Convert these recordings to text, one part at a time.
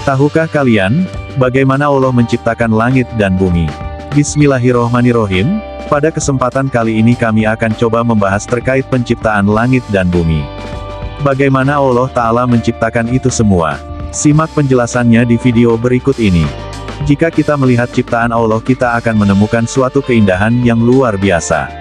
Tahukah kalian, bagaimana Allah menciptakan langit dan bumi? Bismillahirrohmanirrohim, pada kesempatan kali ini kami akan coba membahas terkait penciptaan langit dan bumi. Bagaimana Allah Ta'ala menciptakan itu semua? Simak penjelasannya di video berikut ini. Jika kita melihat ciptaan Allah, kita akan menemukan suatu keindahan yang luar biasa.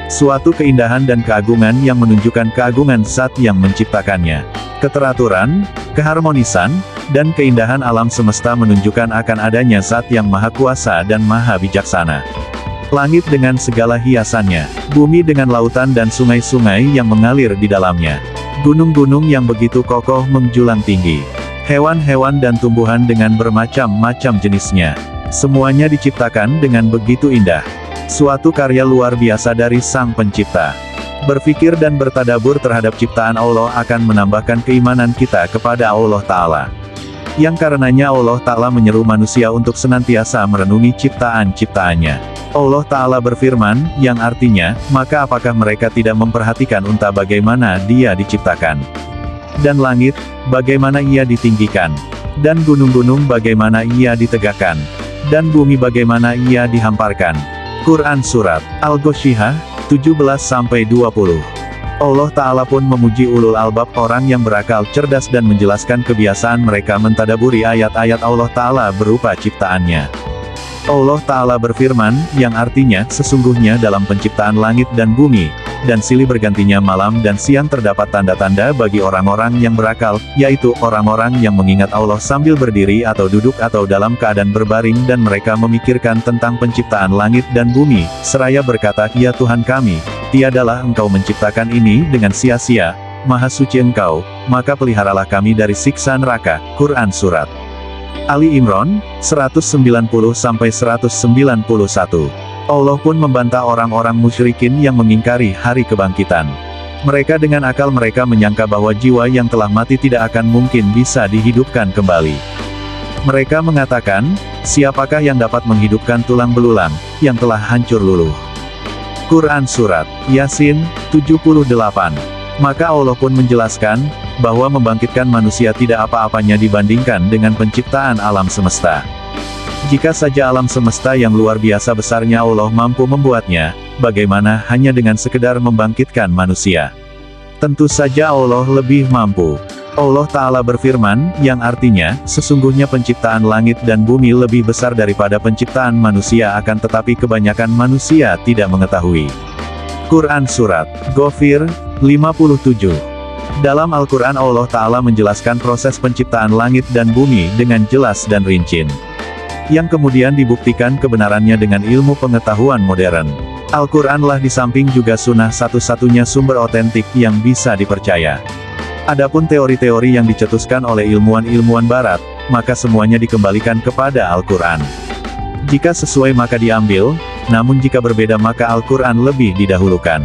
Suatu keindahan dan keagungan yang menunjukkan keagungan zat yang menciptakannya. Keteraturan, keharmonisan, dan keindahan alam semesta menunjukkan akan adanya zat yang maha kuasa dan maha bijaksana. Langit dengan segala hiasannya, bumi dengan lautan dan sungai-sungai yang mengalir di dalamnya, gunung-gunung yang begitu kokoh menjulang tinggi, hewan-hewan dan tumbuhan dengan bermacam-macam jenisnya. Semuanya diciptakan dengan begitu indah. Suatu karya luar biasa dari Sang Pencipta. Berpikir dan bertadabur terhadap ciptaan Allah akan menambahkan keimanan kita kepada Allah Ta'ala. Yang karenanya Allah Ta'ala menyeru manusia untuk senantiasa merenungi ciptaan-ciptaannya. Allah Ta'ala berfirman, yang artinya, maka apakah mereka tidak memperhatikan unta bagaimana dia diciptakan? Dan langit, bagaimana ia ditinggikan? Dan gunung-gunung bagaimana ia ditegakkan? Dan bumi bagaimana ia dihamparkan? Quran Surat Al-Ghoshiyah, 17-20. Allah Ta'ala pun memuji ulul albab, orang yang berakal cerdas dan menjelaskan kebiasaan mereka mentadaburi ayat-ayat Allah Ta'ala berupa ciptaannya. Allah Ta'ala berfirman, yang artinya, sesungguhnya dalam penciptaan langit dan bumi, dan silih bergantinya malam dan siang terdapat tanda-tanda bagi orang-orang yang berakal, yaitu, orang-orang yang mengingat Allah sambil berdiri atau duduk atau dalam keadaan berbaring dan mereka memikirkan tentang penciptaan langit dan bumi, seraya berkata, ya Tuhan kami, tiadalah Engkau menciptakan ini dengan sia-sia, Maha Suci Engkau, maka peliharalah kami dari siksa neraka. Quran Surat Ali Imran, 190-191. Allah pun membantah orang-orang musyrikin yang mengingkari hari kebangkitan. Mereka dengan akal mereka menyangka bahwa jiwa yang telah mati tidak akan mungkin bisa dihidupkan kembali. Mereka mengatakan, siapakah yang dapat menghidupkan tulang belulang, yang telah hancur luluh? Quran Surat Yasin, 78. Maka Allah pun menjelaskan, bahwa membangkitkan manusia tidak apa-apanya dibandingkan dengan penciptaan alam semesta. Jika saja alam semesta yang luar biasa besarnya Allah mampu membuatnya, bagaimana hanya dengan sekedar membangkitkan manusia? Tentu saja Allah lebih mampu. Allah Ta'ala berfirman, yang artinya, sesungguhnya penciptaan langit dan bumi lebih besar daripada penciptaan manusia, akan tetapi kebanyakan manusia tidak mengetahui. Quran Surat Ghafir, 57. Dalam Al-Quran Allah Ta'ala menjelaskan proses penciptaan langit dan bumi dengan jelas dan rinci, yang kemudian dibuktikan kebenarannya dengan ilmu pengetahuan modern. Al-Quranlah di samping juga sunnah satu-satunya sumber otentik yang bisa dipercaya. Adapun teori-teori yang dicetuskan oleh ilmuwan-ilmuwan barat, maka semuanya dikembalikan kepada Al-Quran. Jika sesuai maka diambil, namun jika berbeda maka Al-Quran lebih didahulukan.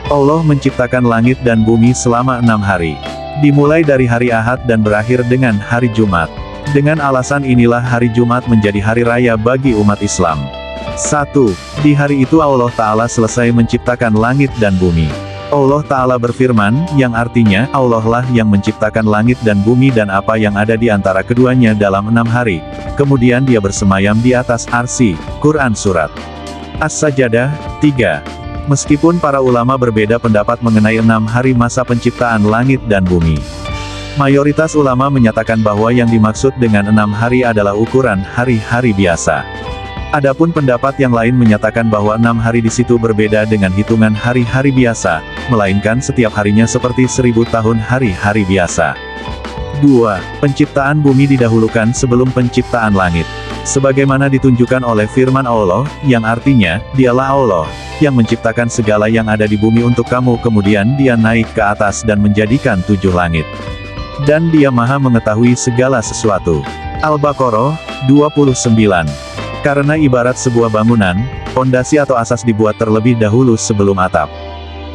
Allah menciptakan langit dan bumi selama 6 hari. Dimulai dari hari Ahad dan berakhir dengan hari Jumat. Dengan alasan inilah hari Jumat menjadi hari raya bagi umat Islam. 1. Di hari itu Allah Ta'ala selesai menciptakan langit dan bumi. Allah Ta'ala berfirman, yang artinya, Allah lah yang menciptakan langit dan bumi dan apa yang ada di antara keduanya dalam 6 hari. Kemudian dia bersemayam di atas arsy. Quran Surat As-Sajdah, 3. Meskipun para ulama berbeda pendapat mengenai 6 hari masa penciptaan langit dan bumi, mayoritas ulama menyatakan bahwa yang dimaksud dengan 6 hari adalah ukuran hari-hari biasa. Adapun pendapat yang lain menyatakan bahwa 6 hari di situ berbeda dengan hitungan hari-hari biasa, melainkan setiap harinya seperti 1000 tahun hari-hari biasa. 2. Penciptaan bumi didahulukan sebelum penciptaan langit. Sebagaimana ditunjukkan oleh firman Allah, yang artinya, dialah Allah, yang menciptakan segala yang ada di bumi untuk kamu kemudian dia naik ke atas dan menjadikan 7 langit. Dan dia maha mengetahui segala sesuatu. Al-Baqarah, 29. Karena ibarat sebuah bangunan, pondasi atau asas dibuat terlebih dahulu sebelum atap.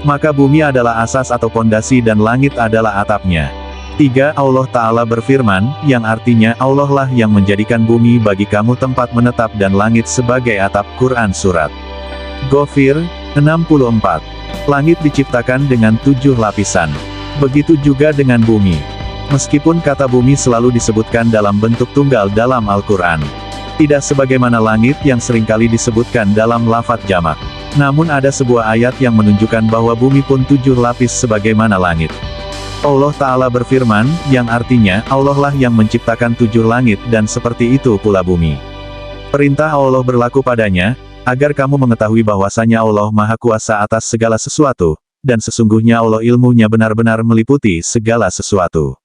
Maka bumi adalah asas atau pondasi dan langit adalah atapnya. 3. Allah Ta'ala berfirman, yang artinya, Allah lah yang menjadikan bumi bagi kamu tempat menetap dan langit sebagai atap. Quran Surat Ghafir, 64. Langit diciptakan dengan 7 lapisan. Begitu juga dengan bumi. Meskipun kata bumi selalu disebutkan dalam bentuk tunggal dalam Al-Quran, tidak sebagaimana langit yang seringkali disebutkan dalam lafaz jamak. Namun ada sebuah ayat yang menunjukkan bahwa bumi pun 7 lapis sebagaimana langit. Allah Ta'ala berfirman, yang artinya, Allah lah yang menciptakan 7 langit dan seperti itu pula bumi. Perintah Allah berlaku padanya, agar kamu mengetahui bahwasanya Allah Maha Kuasa atas segala sesuatu, dan sesungguhnya Allah ilmunya benar-benar meliputi segala sesuatu.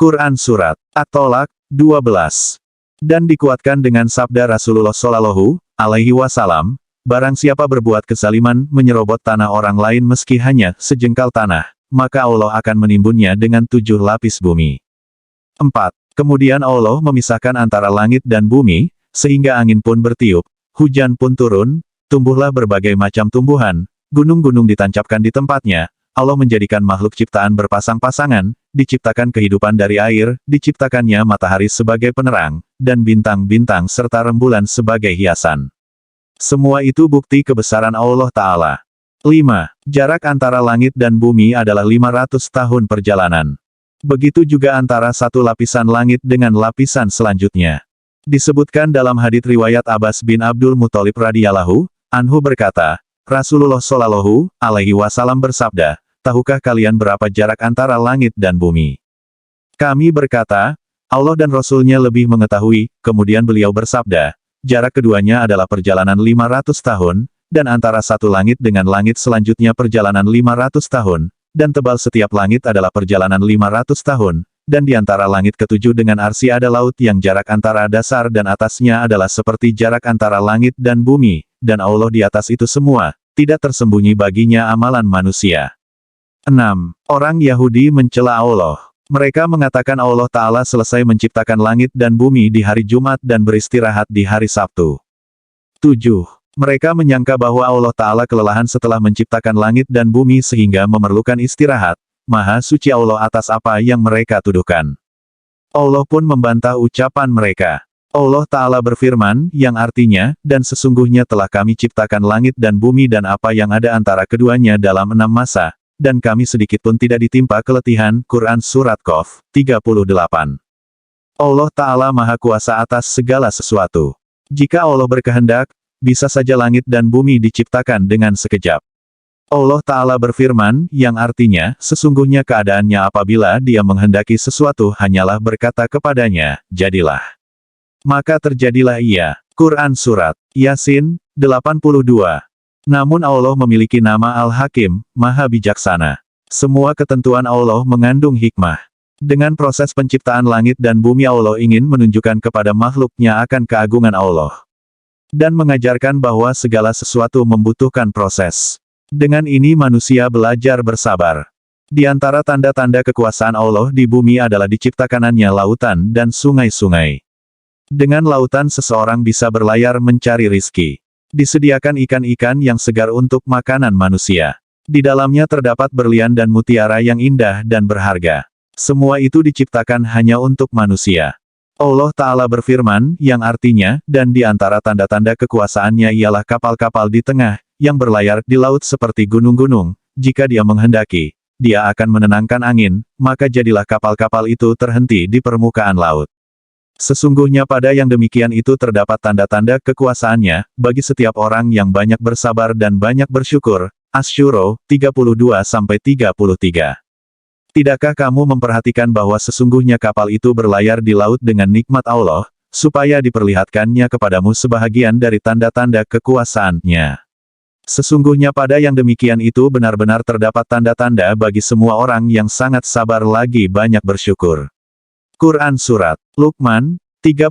Quran Surat At-Tolak, 12. Dan dikuatkan dengan sabda Rasulullah Shallallahu Alaihi Wasallam, barang siapa berbuat kezaliman menyerobot tanah orang lain meski hanya sejengkal tanah, maka Allah akan menimbunnya dengan 7 lapis bumi. 4. Kemudian Allah memisahkan antara langit dan bumi, sehingga angin pun bertiup, hujan pun turun, tumbuhlah berbagai macam tumbuhan, gunung-gunung ditancapkan di tempatnya, Allah menjadikan makhluk ciptaan berpasang-pasangan, diciptakan kehidupan dari air, diciptakannya matahari sebagai penerang, dan bintang-bintang serta rembulan sebagai hiasan. Semua itu bukti kebesaran Allah Ta'ala. 5. Jarak antara langit dan bumi adalah 500 tahun perjalanan. Begitu juga antara satu lapisan langit dengan lapisan selanjutnya. Disebutkan dalam hadits riwayat Abbas bin Abdul Muthalib radhiyallahu anhu berkata, Rasulullah Shallallahu Alaihi Wasallam bersabda, tahukah kalian berapa jarak antara langit dan bumi? Kami berkata, Allah dan Rasulnya lebih mengetahui, kemudian beliau bersabda, jarak keduanya adalah perjalanan 500 tahun, dan antara satu langit dengan langit selanjutnya perjalanan 500 tahun, dan tebal setiap langit adalah perjalanan 500 tahun, dan di antara langit ketujuh dengan arsy ada laut yang jarak antara dasar dan atasnya adalah seperti jarak antara langit dan bumi, dan Allah di atas itu semua, tidak tersembunyi baginya amalan manusia. 6. Orang Yahudi mencela Allah. Mereka mengatakan Allah Ta'ala selesai menciptakan langit dan bumi di hari Jumat dan beristirahat di hari Sabtu. 7. Mereka menyangka bahwa Allah Ta'ala kelelahan setelah menciptakan langit dan bumi sehingga memerlukan istirahat. Maha suci Allah atas apa yang mereka tuduhkan. Allah pun membantah ucapan mereka. Allah Ta'ala berfirman, yang artinya, dan sesungguhnya telah kami ciptakan langit dan bumi dan apa yang ada antara keduanya dalam 6 masa, dan kami sedikit pun tidak ditimpa keletihan. Quran Surat Qaf, 38. Allah Ta'ala Maha Kuasa atas segala sesuatu. Jika Allah berkehendak, bisa saja langit dan bumi diciptakan dengan sekejap. Allah Ta'ala berfirman, yang artinya, sesungguhnya keadaannya apabila Dia menghendaki sesuatu hanyalah berkata kepadanya, jadilah. Maka terjadilah ia. Quran Surat Yasin, 82. Namun Allah memiliki nama Al-Hakim, Maha Bijaksana. Semua ketentuan Allah mengandung hikmah. Dengan proses penciptaan langit dan bumi Allah ingin menunjukkan kepada makhluknya akan keagungan Allah. Dan mengajarkan bahwa segala sesuatu membutuhkan proses. Dengan ini manusia belajar bersabar. Di antara tanda-tanda kekuasaan Allah di bumi adalah diciptakannya lautan dan sungai-sungai. Dengan lautan seseorang bisa berlayar mencari rizki. Disediakan ikan-ikan yang segar untuk makanan manusia. Di dalamnya terdapat berlian dan mutiara yang indah dan berharga. Semua itu diciptakan hanya untuk manusia. Allah Ta'ala berfirman, yang artinya, dan di antara tanda-tanda kekuasaannya ialah kapal-kapal di tengah, yang berlayar di laut seperti gunung-gunung. Jika Dia menghendaki, Dia akan menenangkan angin, maka jadilah kapal-kapal itu terhenti di permukaan laut. Sesungguhnya pada yang demikian itu terdapat tanda-tanda kekuasaannya, bagi setiap orang yang banyak bersabar dan banyak bersyukur. Asy-Syura, 32-33. Tidakkah kamu memperhatikan bahwa sesungguhnya kapal itu berlayar di laut dengan nikmat Allah, supaya diperlihatkannya kepadamu sebahagian dari tanda-tanda kekuasaannya. Sesungguhnya pada yang demikian itu benar-benar terdapat tanda-tanda bagi semua orang yang sangat sabar lagi banyak bersyukur. Quran Surat Luqman, 31.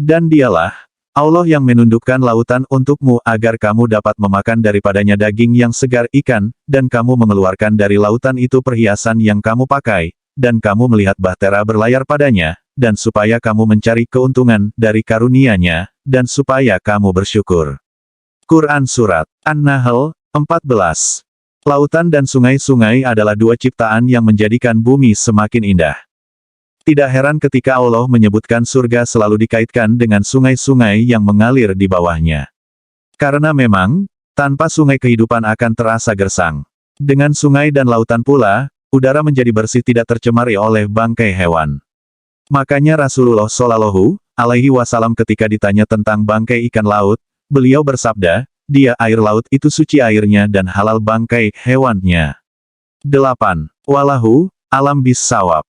Dan Dialah Allah yang menundukkan lautan untukmu agar kamu dapat memakan daripadanya daging yang segar ikan, dan kamu mengeluarkan dari lautan itu perhiasan yang kamu pakai, dan kamu melihat bahtera berlayar padanya, dan supaya kamu mencari keuntungan dari karunia-Nya, dan supaya kamu bersyukur. Quran Surat An-Nahl, 14. Lautan dan sungai-sungai adalah dua ciptaan yang menjadikan bumi semakin indah. Tidak heran ketika Allah menyebutkan surga selalu dikaitkan dengan sungai-sungai yang mengalir di bawahnya. Karena memang, tanpa sungai kehidupan akan terasa gersang. Dengan sungai dan lautan pula, udara menjadi bersih tidak tercemari oleh bangkai hewan. Makanya Rasulullah Shallallahu Alaihi Wasallam ketika ditanya tentang bangkai ikan laut, beliau bersabda, dia air laut itu suci airnya dan halal bangkai hewannya. 8. Walahu alam bis sawab.